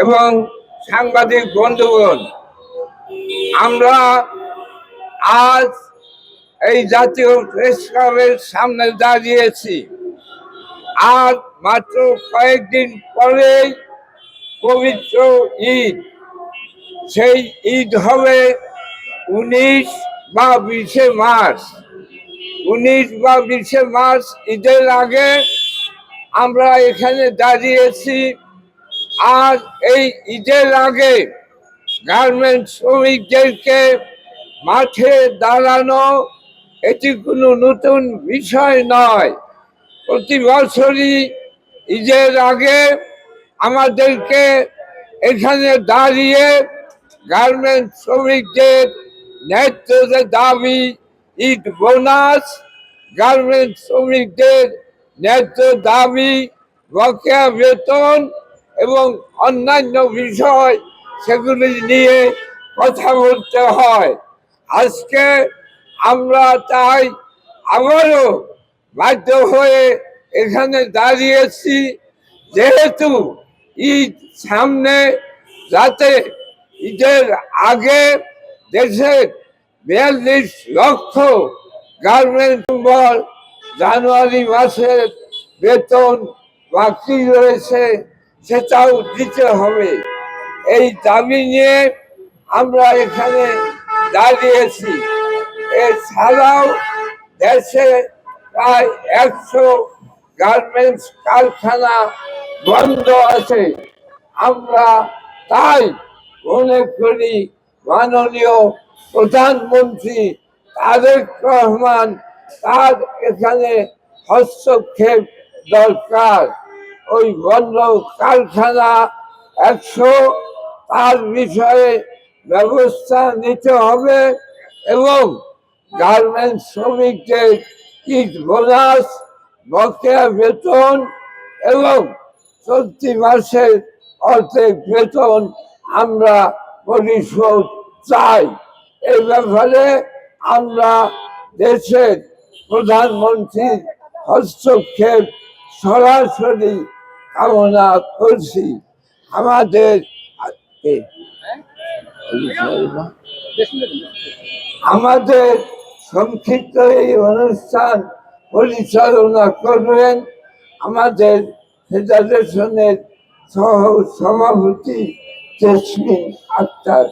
এবং সাংবাদিক বন্ধুগণ, আমরা আজ এই জাতীয় প্রেস ক্লাবের সামনে দাঁড়িয়েছি। আর মাত্র কয়েকদিন পরেই পবিত্র ঈদ। সেই ঈদ হবে 19 বা 20 মার্চ। 19 বা 20 মার্চ ঈদের আগে আমরা এখানে দাঁড়িয়েছি। আর এই ঈদের আগে গার্মেন্টস শ্রমিকদেরকে মাঠে দাঁড়ানো এটি কোনো নতুন বিষয় নয়। প্রতি বছরই ঈদের আগে আমাদেরকে এখানে দাঁড়িয়ে গার্মেন্টস শ্রমিকদের ন্যায্য দাবি, ঈদ বোনাস, গার্মেন্টস শ্রমিকদের ন্যায্য দাবি, বকেয়া বেতন এবং অন্যান্য বিষয় সেগুলি নিয়ে কথা বলতে হয়। আজকে আমরা তাই আবারও বাধ্য হয়ে এখানে দাঁড়িয়েছি, যেহেতু ঈদ সামনে, যাতে ঈদের আগে দেশের 42 লক্ষ গার্মেন্টস জানুয়ারি মাসের বেতন বাকি রয়েছে, সেটাও দিতে হবে। এই দাবি নিয়ে আমরা এখানে দাঁড়িয়েছি। এছাড়াও দেশে প্রায় 100 গার্মেন্টস কারখানা বন্ধ আছে। আমরা তাই মনে করি মাননীয় প্রধানমন্ত্রী তারেক রহমান, তার এখানে হস্তক্ষেপ দরকার। ওই বন্ধ কারখানা 100, তার বিষয়ে ব্যবস্থা নিতে হবে এবং গার্মেন্টস শ্রমিকদের ঈদ বোনাস, বকেয়া বেতন এবং চলতি মাসের অর্ধেক বেতন আমরা পরিশোধ চাই। এই ব্যাপারে আমরা দেশের প্রধানমন্ত্রীর হস্তক্ষেপ সরাসরি কামনা করছি। আমাদের সংক্ষিপ্ত এই অনুষ্ঠান পরিচালনা করবেন আমাদের ফেডারেশনের সহ সভাপতি জেসমিন আক্তার।